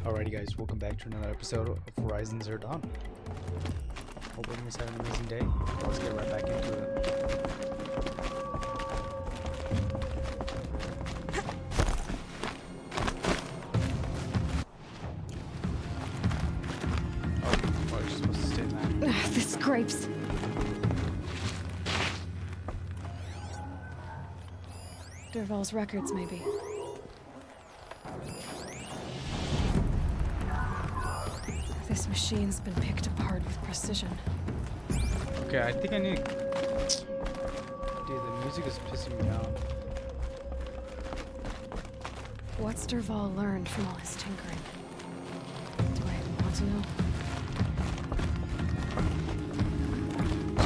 Alrighty guys, welcome back to another episode of Horizon Zero Dawn. Hope everyone has had an amazing day. Let's get right back into it. Oh, you're supposed to stay in that. The scrapes. Dervahl's records, maybe. This machine's been picked apart with precision. Okay, I think I need... Dude, the music is pissing me out. What's Dervahl learned from all his tinkering? Do I even want to know?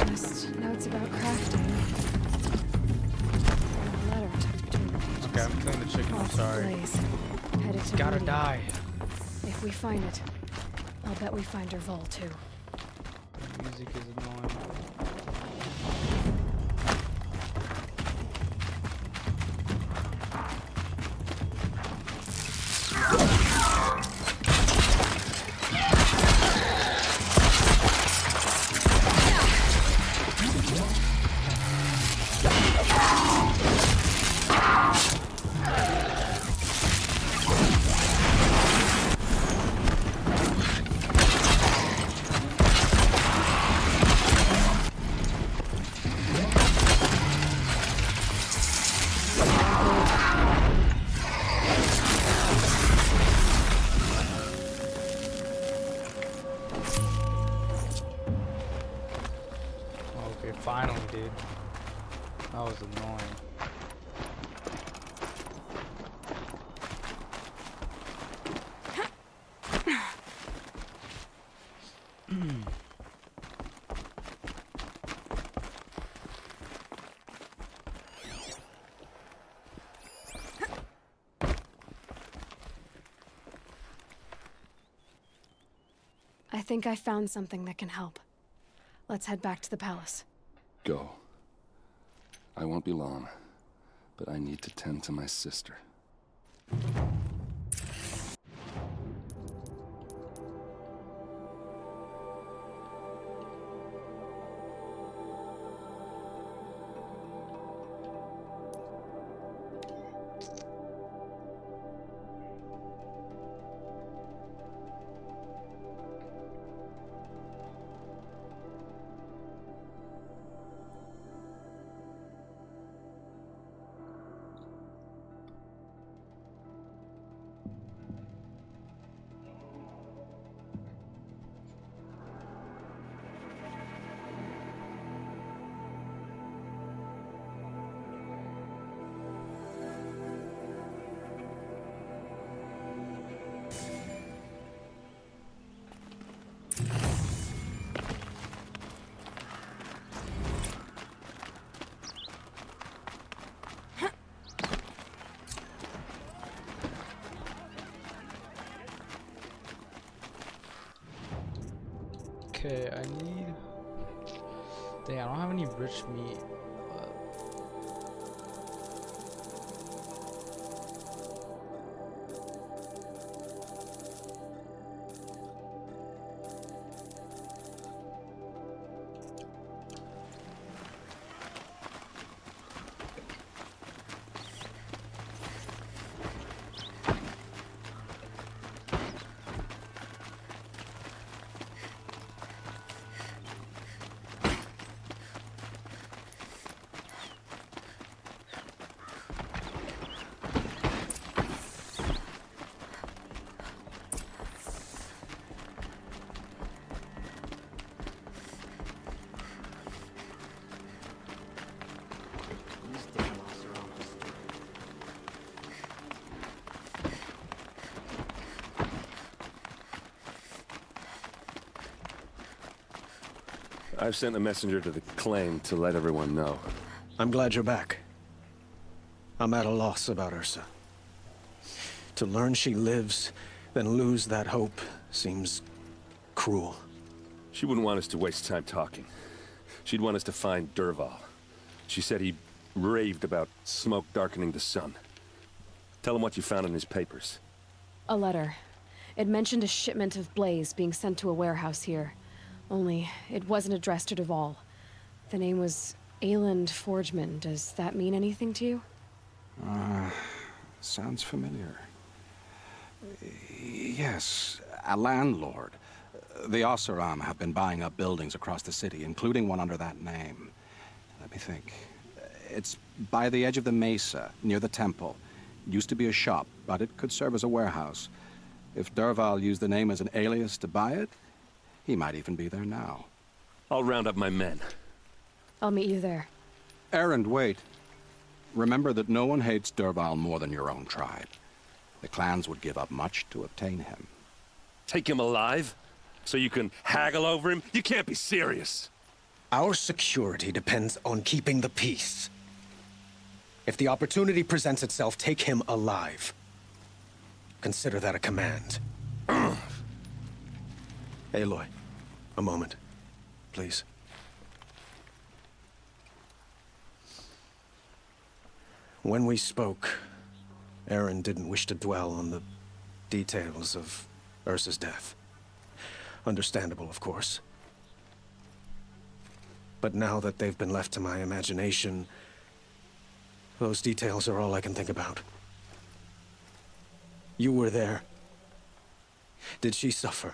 Just notes about crafting. And a letter tucked between the pages. Okay, I'm killing the chicken, I'm Lots of sorry. glaze. Headed to Gotta Meridian. die. If we find it, I'll bet we find Dervahl too. The music is annoying. Okay, finally, dude. That was annoying. I think I found something that can help. Let's head back to the palace. Go. I won't be long, but I need to tend to my sister. Okay, I need... Dang, I don't have any rich meat. I've sent a messenger to the claim to let everyone know. I'm glad you're back. I'm at a loss about Ursa. To learn she lives, then lose that hope, seems cruel. She wouldn't want us to waste time talking. She'd want us to find Dervahl. She said he raved about smoke darkening the sun. Tell him what you found in his papers. A letter. It mentioned a shipment of blaze being sent to a warehouse here. Only, it wasn't addressed to Dervahl. The name was Ayland Forgeman. Does that mean anything to you? Sounds familiar. Yes, a landlord. The Oseram have been buying up buildings across the city, including one under that name. Let me think. It's by the edge of the mesa, near the temple. Used to be a shop, but it could serve as a warehouse. If Dervahl used the name as an alias to buy it, he might even be there now. I'll round up my men. I'll meet you there. Erend, wait. Remember that no one hates Dervahl more than your own tribe. The clans would give up much to obtain him. Take him alive? So you can haggle over him? You can't be serious. Our security depends on keeping the peace. If the opportunity presents itself, take him alive. Consider that a command. Aloy, a moment, please. When we spoke, Erend didn't wish to dwell on the details of Ursa's death. Understandable, of course. But now that they've been left to my imagination, those details are all I can think about. You were there. Did she suffer?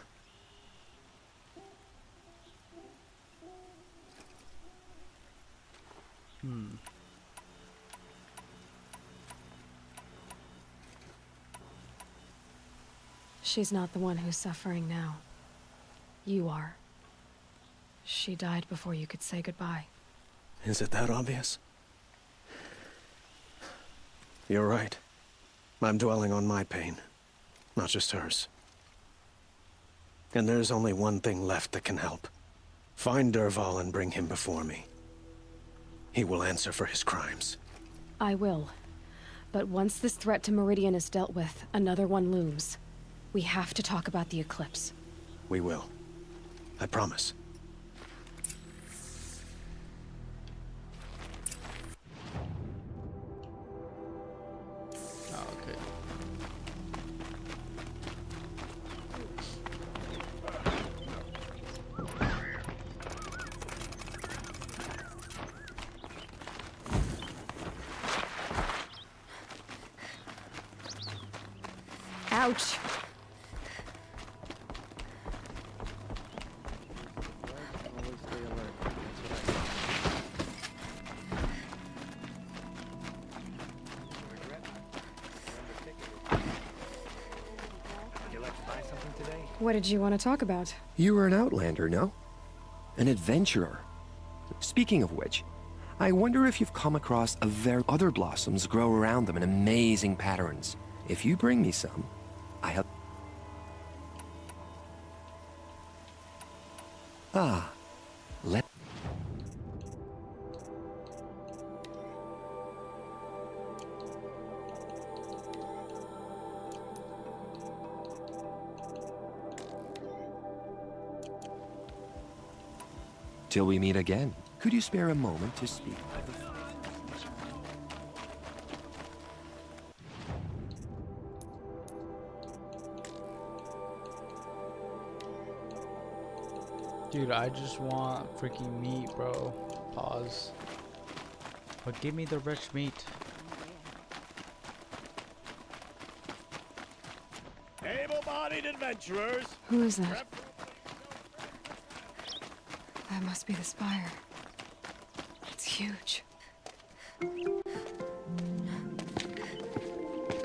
She's not the one who's suffering now. You are. She died before you could say goodbye. Is it that obvious? You're right. I'm dwelling on my pain, not just hers. And there's only one thing left that can help. Find Dervahl and bring him before me. He will answer for his crimes. I will. But once this threat to Meridian is dealt with, another one looms. We have to talk about the eclipse. We will. I promise. Oh, okay. Ouch! What did you want to talk about? You were an outlander, no? An adventurer. Speaking of which, I wonder if you've come across a other blossoms grow around them in amazing patterns. If you bring me some, I have... Ah, let... Till we meet again, could you spare a moment to speak? Dude, I just want freaking meat, bro. Pause. But give me the rich meat. Able-bodied adventurers! Who is that? That must be the spire. It's huge.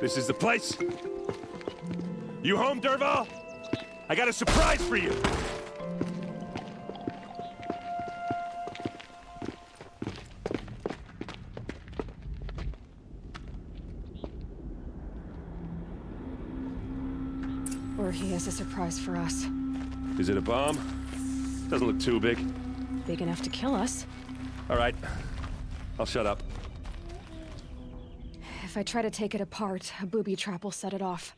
This is the place. You home, Dervahl? I got a surprise for you. Or he has a surprise for us. Is it a bomb? Doesn't look too big. Big enough to kill us. All right. I'll shut up. If I try to take it apart, a booby trap will set it off.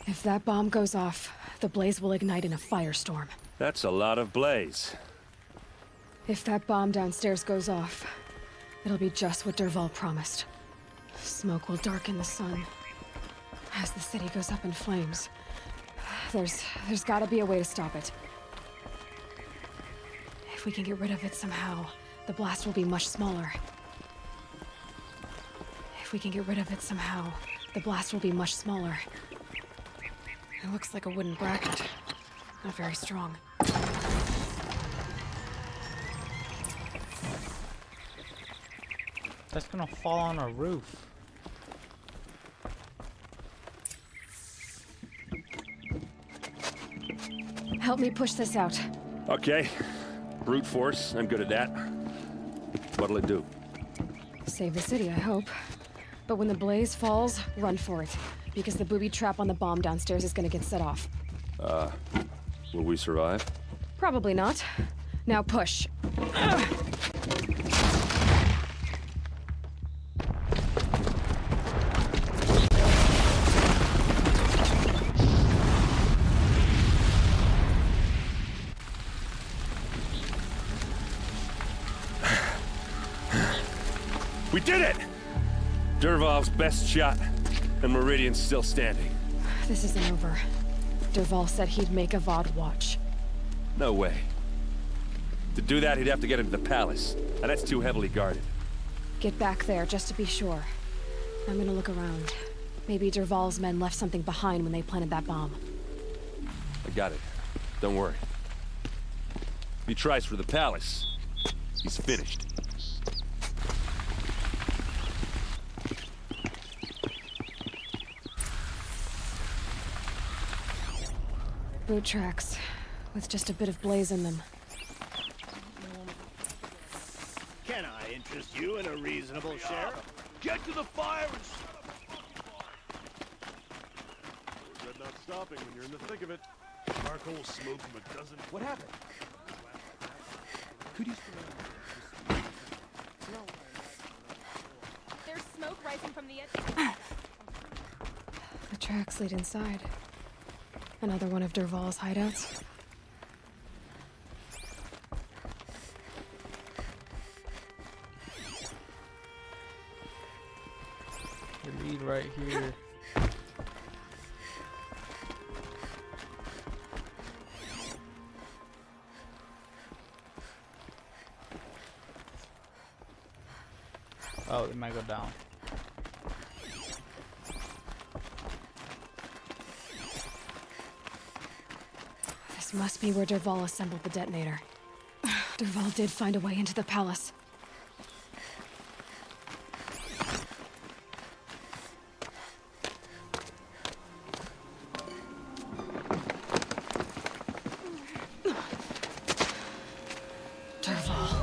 If that bomb goes off, the blaze will ignite in a firestorm. That's a lot of blaze. If that bomb downstairs goes off, it'll be just what Dervahl promised. Smoke will darken the sun. As the city goes up in flames, there's gotta be a way to stop it. If we can get rid of it somehow, the blast will be much smaller. If we can get rid of it somehow, the blast will be much smaller. It looks like a wooden bracket. Not very strong. That's gonna fall on our roof. Help me push this out. Okay. Brute force, I'm good at that. What'll it do? Save the city, I hope. But when the blaze falls, run for it. Because the booby trap on the bomb downstairs is gonna get set off. Will we survive? Probably not. Now push. We did it! Dervahl's best shot, and Meridian's still standing. This isn't over. Dervahl said he'd make a VOD watch. No way. To do that, he'd have to get into the palace, and that's too heavily guarded. Get back there, just to be sure. I'm gonna look around. Maybe Dervahl's men left something behind when they planted that bomb. I got it. Don't worry. If he tries for the palace, he's finished. Boot tracks, with just a bit of blaze in them. Can I interest you in a reasonable share? Get to the fire and Regret not stopping when you're in the thick of it. Charcoal smoke from a dozen. What happened? Could you? There's smoke rising from the edge. The tracks lead inside. Another one of Dervahl's hideouts. The lead right here. Oh, it might go down. This must be where Dervahl assembled the detonator. Dervahl did find a way into the palace. Dervahl.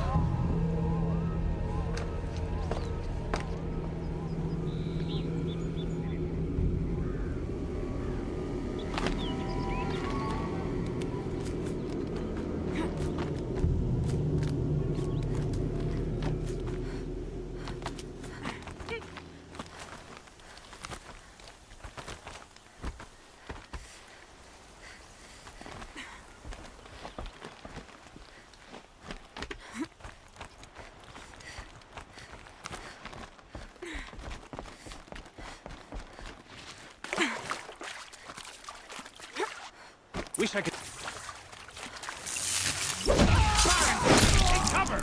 Wish I could. take cover!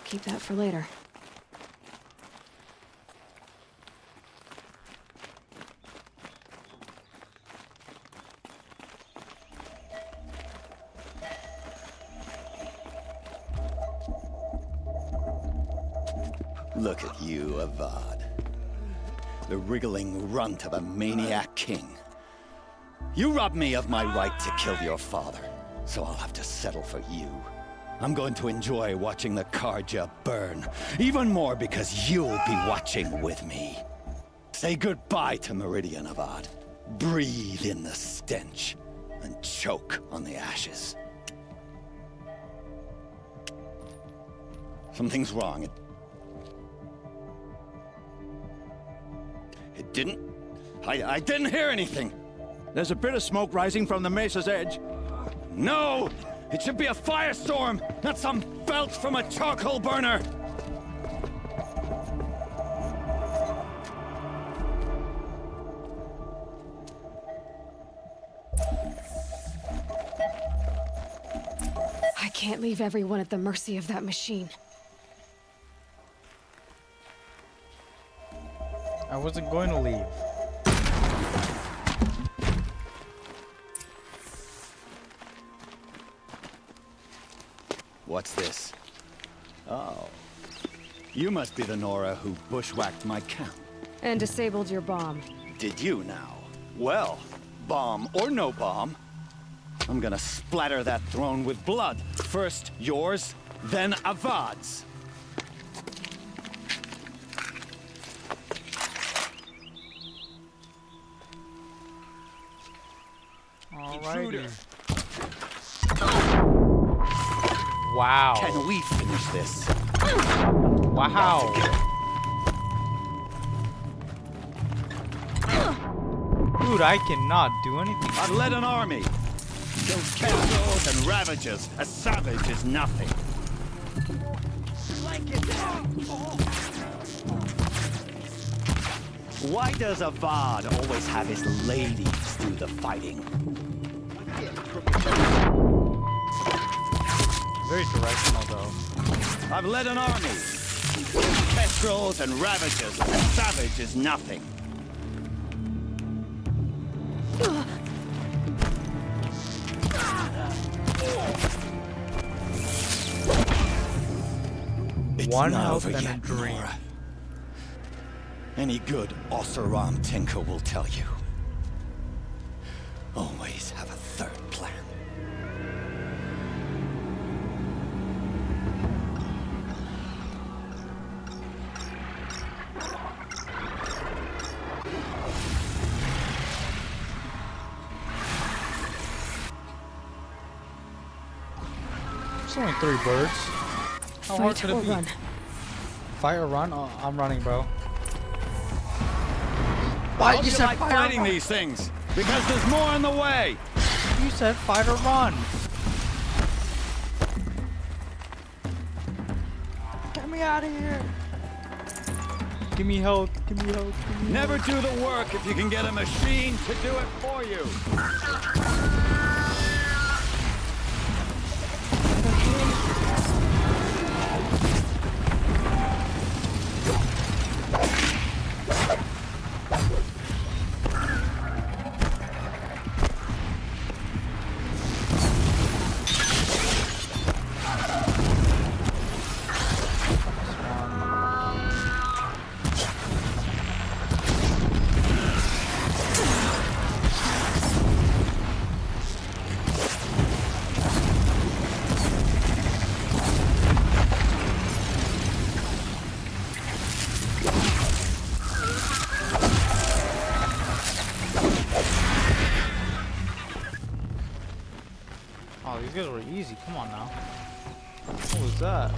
Keep that for later. Look at you, Avad. The wriggling runt of a maniac king. You robbed me of my right to kill your father, so I'll have to settle for you. I'm going to enjoy watching the Karja burn. Even more because you'll be watching with me. Say goodbye to Meridian, Avad. Breathe in the stench and choke on the ashes. Something's wrong. It didn't... I didn't hear anything. There's a bit of smoke rising from the mesa's edge. No! It should be a firestorm, not some belch from a charcoal burner! I can't leave everyone at the mercy of that machine. I wasn't going to leave. What's this? Oh. You must be the Nora who bushwhacked my camp. And disabled your bomb. Did you now? Well, bomb or no bomb, I'm gonna splatter that throne with blood. First yours, then Avad's. Alrighty. Wow. Can we finish this? Wow. Dude, I cannot do anything. I've led an army. Killed kestrels and ravagers. A savage is nothing. Why does Avad always have his ladies do the fighting? Very directional, though. I've led an army. Killed kestrels and ravagers. A savage is nothing. It's One not health over and a yet, dream. Nora. Any good Oseram tinker will tell you. Always have a third plan. There's only 3 birds. How hard Fight could or it be? run. Fight or run? Oh, I'm running, bro. Why do you like fighting these things? Because there's more in the way. You said fight or run. Get me out of here. Give me health. Give me health. Give me Never do the work if you can get a machine to do it for you. Oh, these guys were easy. Come on now. What was that?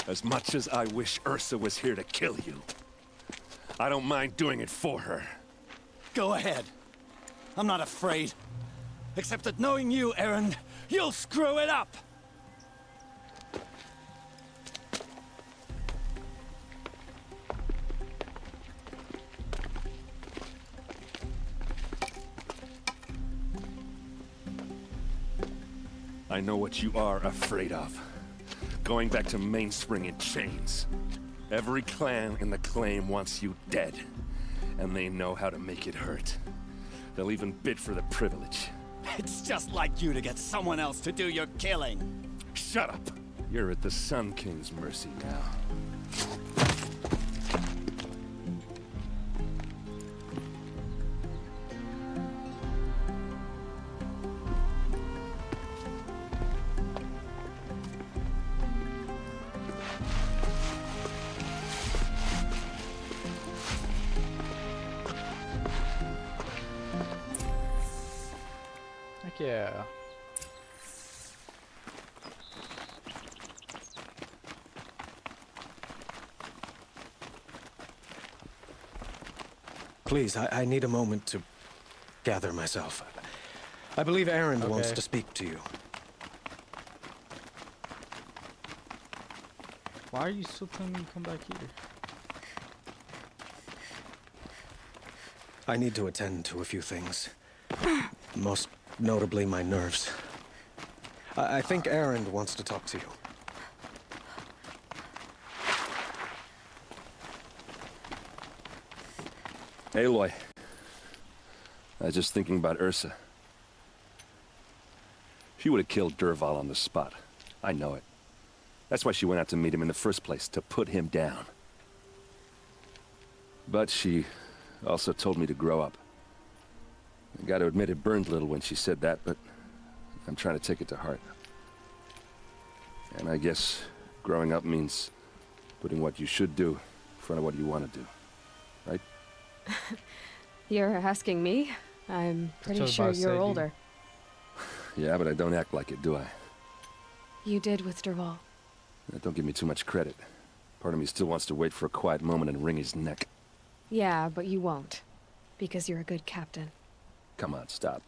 As much as I wish Ursa was here to kill you, I don't mind doing it for her. Go ahead. I'm not afraid. Except that knowing you, Aaron, you'll screw it up! I know what you are afraid of. Going back to Mainspring in chains. Every clan in the claim wants you dead. And they know how to make it hurt. They'll even bid for the privilege. It's just like you to get someone else to do your killing. Shut up! You're at the Sun King's mercy now. Heck yeah. Please, I need a moment to gather myself. I believe Aaron wants to speak to you. Why are you still telling me to come back here? I need to attend to a few things. Most notably, my nerves. I think Aaron wants to talk to you. Aloy. I was just thinking about Ursa. She would have killed Dervahl on the spot. I know it. That's why she went out to meet him in the first place, to put him down. But she also told me to grow up. I gotta admit it burned a little when she said that, but I'm trying to take it to heart. And I guess growing up means putting what you should do in front of what you want to do. Right? You're asking me? I'm pretty sure you're older. Yeah, but I don't act like it, do I? You did with Dervahl. Don't give me too much credit. Part of me still wants to wait for a quiet moment and wring his neck. Yeah, but you won't. Because you're a good captain. Come on, stop.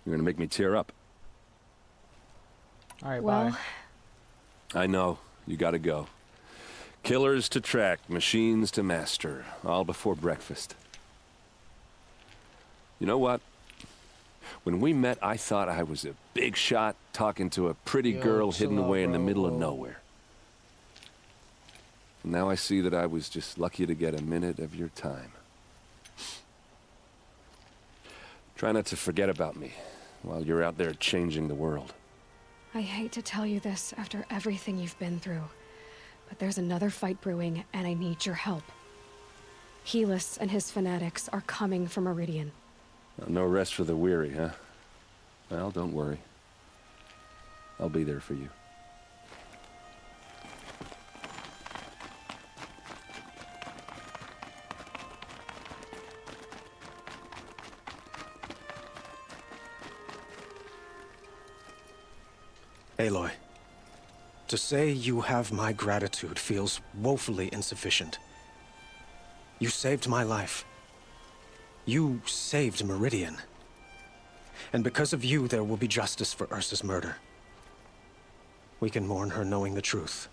You're gonna make me tear up. Alright, well, bye. I know. You gotta go. Killers to track, machines to master. All before breakfast. You know what? When we met, I thought I was a big shot talking to a pretty girl hidden away in the middle of nowhere. Now I see that I was just lucky to get a minute of your time. Try not to forget about me while you're out there changing the world. I hate to tell you this after everything you've been through, but there's another fight brewing and I need your help. Helis and his fanatics are coming for Meridian. No rest for the weary, huh? Well, don't worry. I'll be there for you. Aloy, to say you have my gratitude feels woefully insufficient. You saved my life. You saved Meridian. And because of you, there will be justice for Ursa's murder. We can mourn her knowing the truth,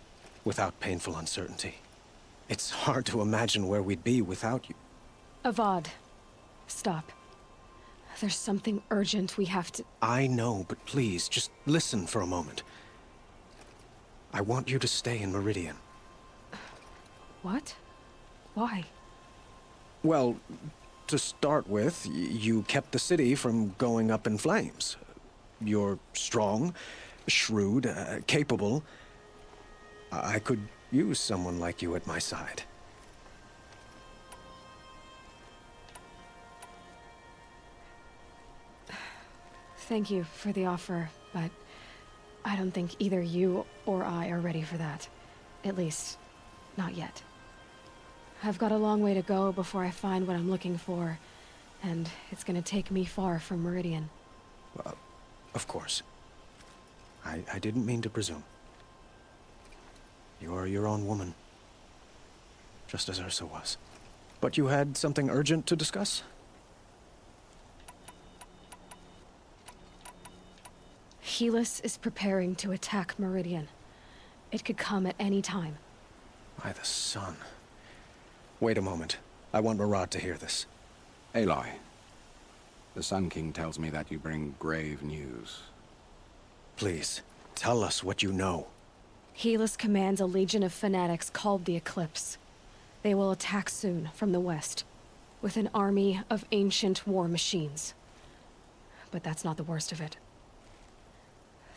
without painful uncertainty. It's hard to imagine where we'd be without you. Avad, stop. There's something urgent we have to... I know, but please, just listen for a moment. I want you to stay in Meridian. What? Why? Well, to start with, you kept the city from going up in flames. You're strong, shrewd, capable. I could use someone like you at my side. Thank you for the offer, but I don't think either you or I are ready for that. At least, not yet. I've got a long way to go before I find what I'm looking for, and it's gonna take me far from Meridian. Of course. I didn't mean to presume. You are your own woman. Just as Ursa was. But you had something urgent to discuss? Helis is preparing to attack Meridian. It could come at any time. By the sun. Wait a moment. I want Murad to hear this. Aloy, the Sun King tells me that you bring grave news. Please, tell us what you know. Helis commands a legion of fanatics called the Eclipse. They will attack soon from the west, with an army of ancient war machines. But that's not the worst of it.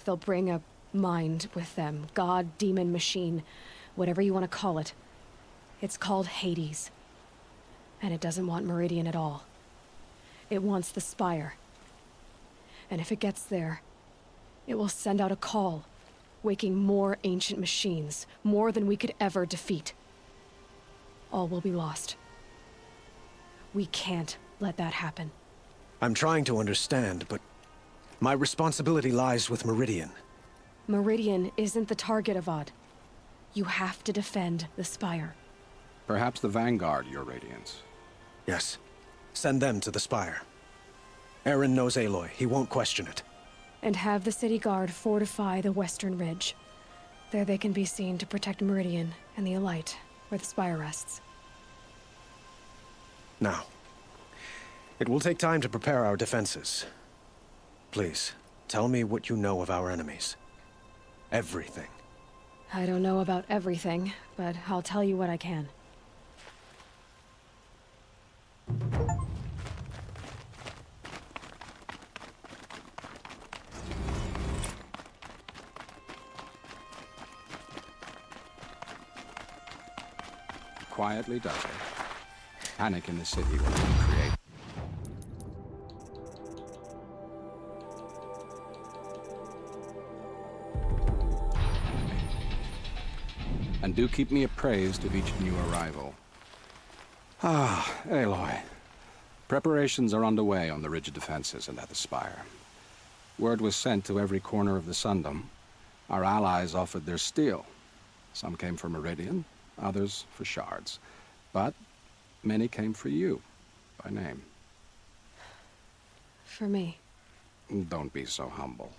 They'll bring a mind with them, god, demon, machine, whatever you want to call it. It's called Hades. And it doesn't want Meridian at all. It wants the Spire. And if it gets there, it will send out a call, waking more ancient machines, more than we could ever defeat. All will be lost. We can't let that happen. I'm trying to understand, but my responsibility lies with Meridian. Meridian isn't the target, Avad. You have to defend the Spire. Perhaps the Vanguard, Your Radiance. Yes. Send them to the Spire. Eren knows Aloy. He won't question it. And have the city guard fortify the western ridge. There they can be seen to protect Meridian and the Elite, where the Spire rests. Now, it will take time to prepare our defenses. Please, tell me what you know of our enemies. Everything. I don't know about everything, but I'll tell you what I can. Quietly does it. Panic in the city will create. And do keep me appraised of each new arrival. Ah, Aloy. Preparations are underway on the ridge defenses and at the Spire. Word was sent to every corner of the Sundom. Our allies offered their steel. Some came for Meridian, others for shards. But many came for you, by name. For me. Don't be so humble.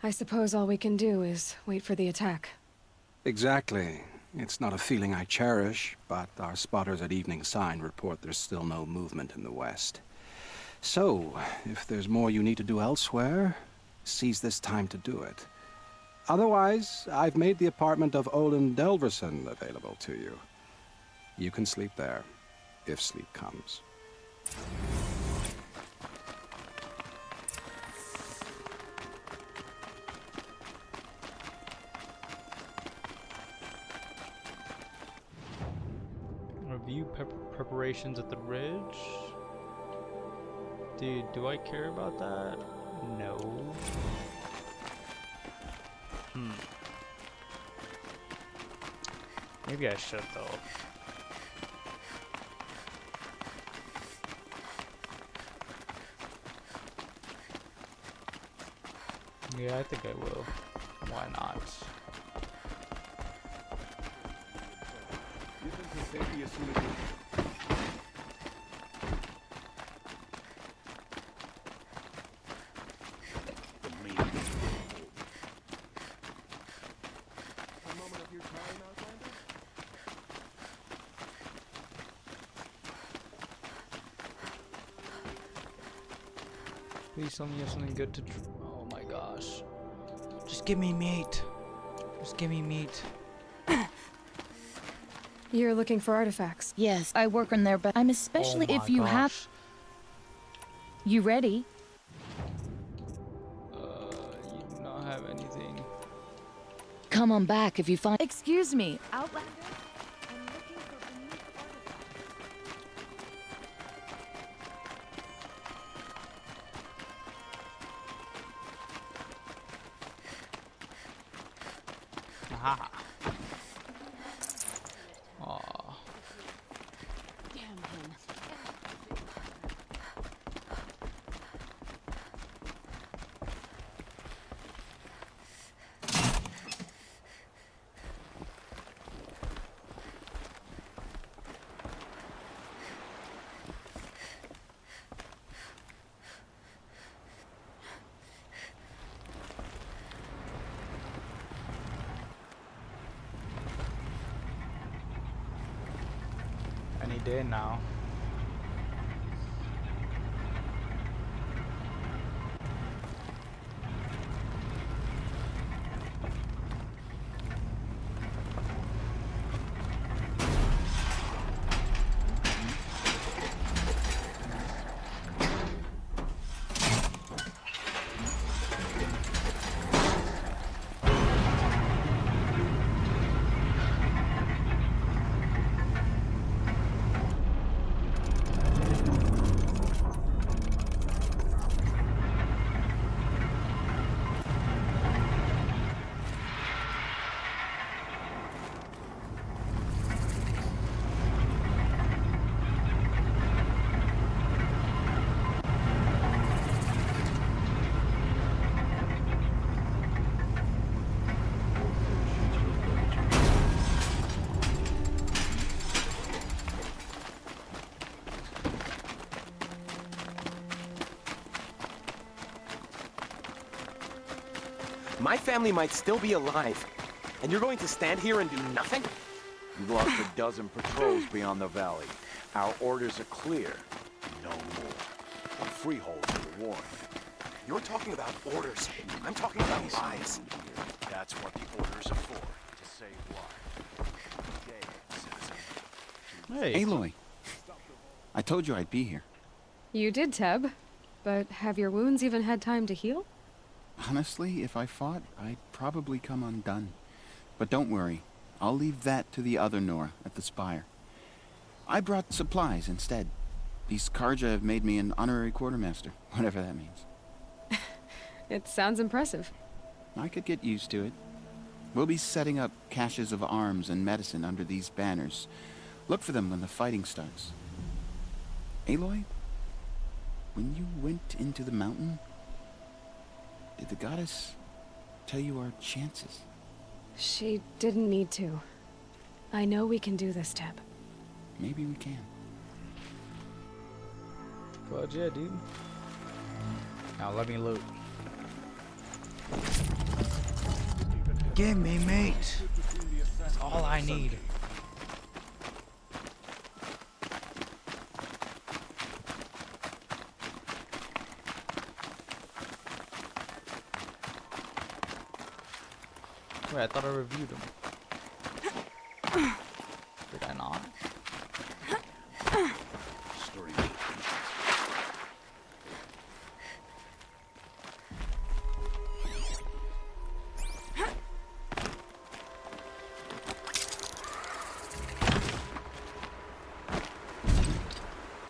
I suppose all we can do is wait for the attack. Exactly. It's not a feeling I cherish, but our spotters at Evening Sign report there's still no movement in the west. So, if there's more you need to do elsewhere, seize this time to do it. Otherwise, I've made the apartment of Olin Delverson available to you. You can sleep there, if sleep comes. Review preparations at the ridge? Dude, do I care about that? No. Maybe I should, though. Yeah, I think I will. Why not? Please tell me you have something good to oh my gosh. Just give me meat. Just give me meat. You're looking for artifacts. Yes, I work in there, but I'm especially if you have... You ready? You do not have anything. Come on back if you find... Excuse me, Outlander? I'm looking for unique artifacts. Aha. Aw. Damn him. did now. My family might still be alive, and you're going to stand here and do nothing? You've lost a dozen patrols beyond the valley. Our orders are clear. No more. The freeholds are warned. You're talking about orders. I'm talking about lives. That's what the orders are for. To save lives. Today, citizen. Hey. Aloy. I told you I'd be here. You did, Teb. But have your wounds even had time to heal? Honestly, if I fought, I'd probably come undone. But don't worry. I'll leave that to the other Nora at the Spire. I brought supplies instead. These Karja have made me an honorary quartermaster, whatever that means. It sounds impressive. I could get used to it. We'll be setting up caches of arms and medicine under these banners. Look for them when the fighting starts. Aloy, when you went into the mountain, did the goddess tell you our chances? She didn't need to. I know we can do this, Teb. Maybe we can. But yeah, dude. Now let me loot. Give me meat. That's all I need. Wait, I thought I reviewed them. Did I not? Story.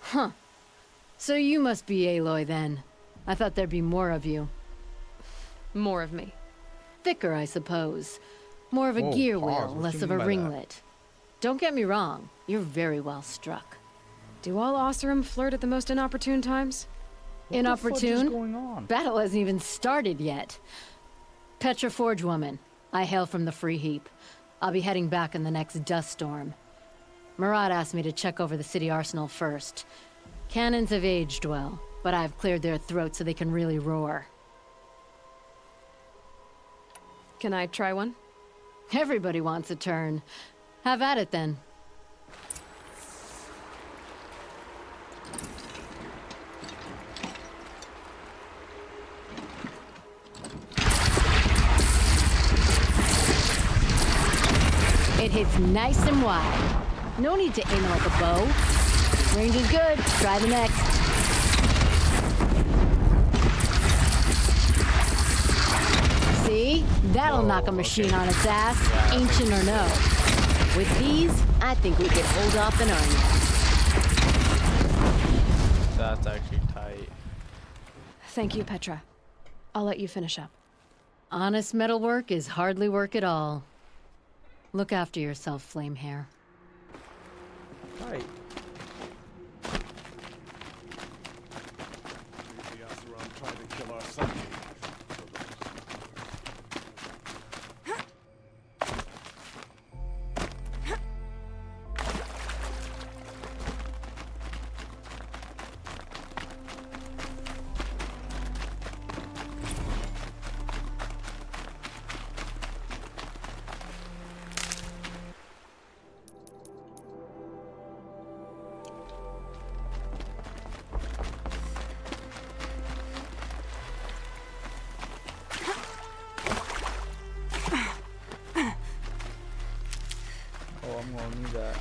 Huh. So you must be Aloy then. I thought there'd be more of you. More of me. Thicker, I suppose. More of a Whoa, gear pause. wheel, What less you of mean a by that? ringlet. Don't get me wrong, you're very well struck. Do all Oseram flirt at the most inopportune times? What the fudge is Inopportune? going on? Battle hasn't even started yet. Petra Forge woman. I hail from the Free Heap. I'll be heading back in the next dust storm. Murad asked me to check over the city arsenal first. Cannons have aged well, but I've cleared their throats so they can really roar. Can I try one? Everybody wants a turn. Have at it then. It hits nice and wide. No need to aim it like a bow. Range is good. Try the next. See? That'll knock a machine on its ass, ancient or no. With these, I think we could hold off an army. That's actually tight. Thank you, Petra. I'll let you finish up. Honest metalwork is hardly work at all. Look after yourself, Flamehair. Tight. The Oseram tried to kill our son. I'm gonna need that.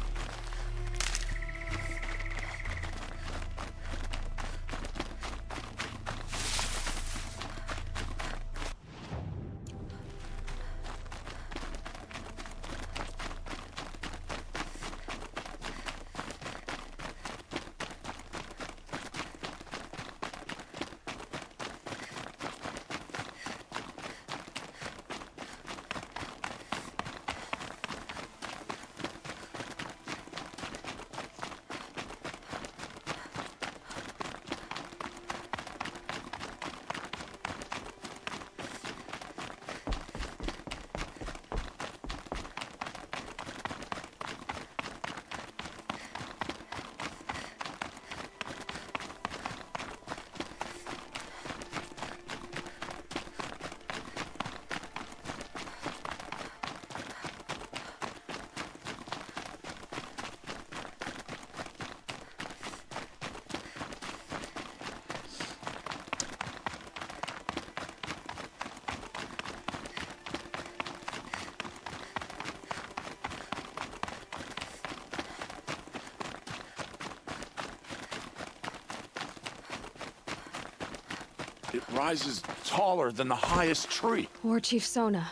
It rises taller than the highest tree. War Chief Sona.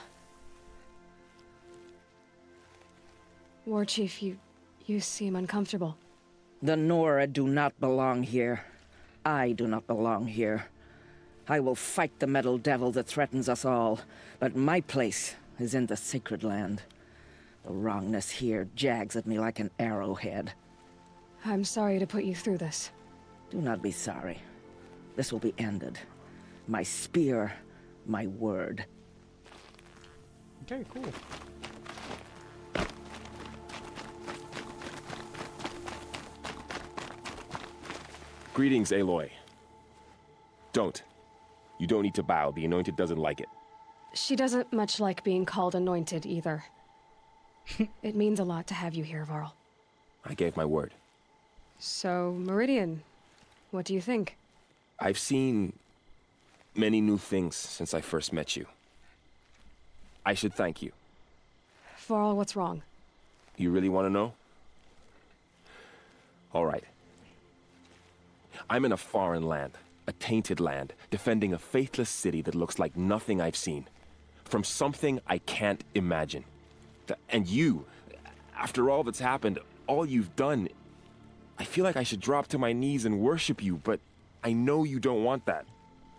War Chief, you seem uncomfortable. The Nora do not belong here. I do not belong here. I will fight the metal devil that threatens us all, but my place is in the sacred land. The wrongness here jags at me like an arrowhead. I'm sorry to put you through this. Do not be sorry. This will be ended. My spear, my word. Okay, cool. Greetings, Aloy. Don't. You don't need to bow. The Anointed doesn't like it. She doesn't much like being called anointed either. It means a lot to have you here, Varl. I gave my word. So, Meridian, what do you think? I've seen many new things since I first met you. I should thank you. Varl, what's wrong? You really want to know? All right. I'm in a foreign land, a tainted land, defending a faithless city that looks like nothing I've seen. From something I can't imagine. And you, after all that's happened, all you've done, I feel like I should drop to my knees and worship you, but I know you don't want that.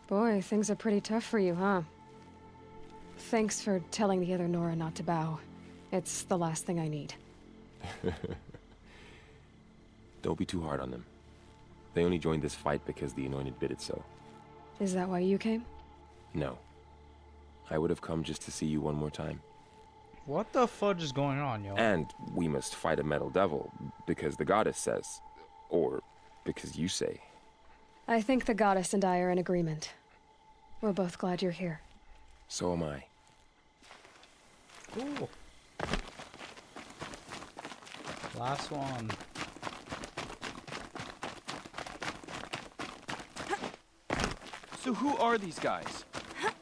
Boy, things are pretty tough for you, huh? Thanks for telling the other Nora not to bow. It's the last thing I need. Don't be too hard on them. They only joined this fight because the Anointed bid it so. Is that why you came? No. I would have come just to see you one more time. What the fudge is going on, yo? And we must fight a metal devil, because the goddess says. Or because you say. I think the goddess and I are in agreement. We're both glad you're here. So am I. Cool. Last one. So who are these guys?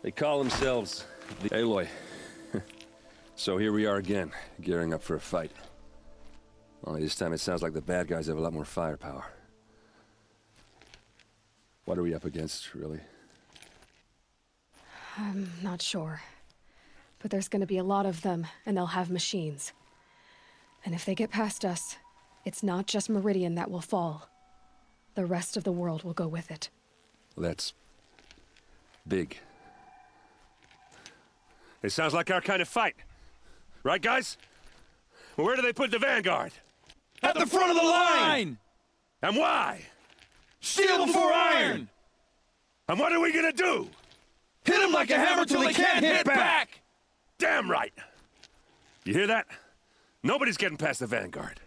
They call themselves the Aloy. So here we are again, gearing up for a fight. Only this time it sounds like the bad guys have a lot more firepower. What are we up against, really? I'm not sure. But there's gonna be a lot of them, and they'll have machines. And if they get past us, it's not just Meridian that will fall. The rest of the world will go with it. That's big. It sounds like our kind of fight. Right, guys? Well, where do they put the Vanguard? At the front of the line! And why? Steel before iron! And what are we gonna do? Hit them like a hammer till they can't hit back! Damn right! You hear that? Nobody's getting past the Vanguard.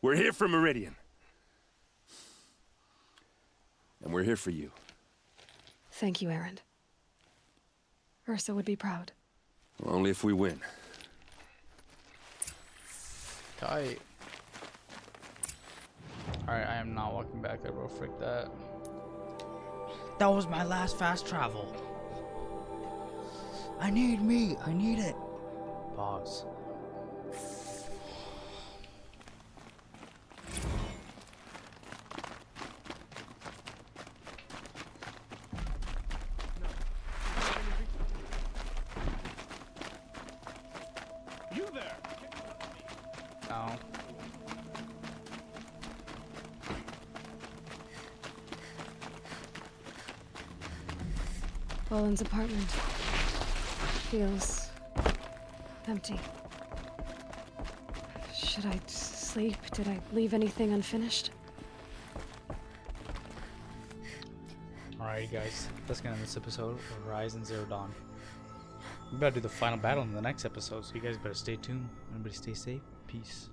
We're here for Meridian. And we're here for you. Thank you, Erend. Ursa would be proud. Well, only if we win. Tight. Alright, I am not walking back there, bro. Frick that. That was my last fast travel. I need meat. I need it. Pause. now. Boland's apartment feels empty. Should I sleep? Did I leave anything unfinished? Alright, guys, that's gonna end this episode of Horizon Zero Dawn. We better do the final battle in the next episode, so you guys better stay tuned. Everybody stay safe. Peace.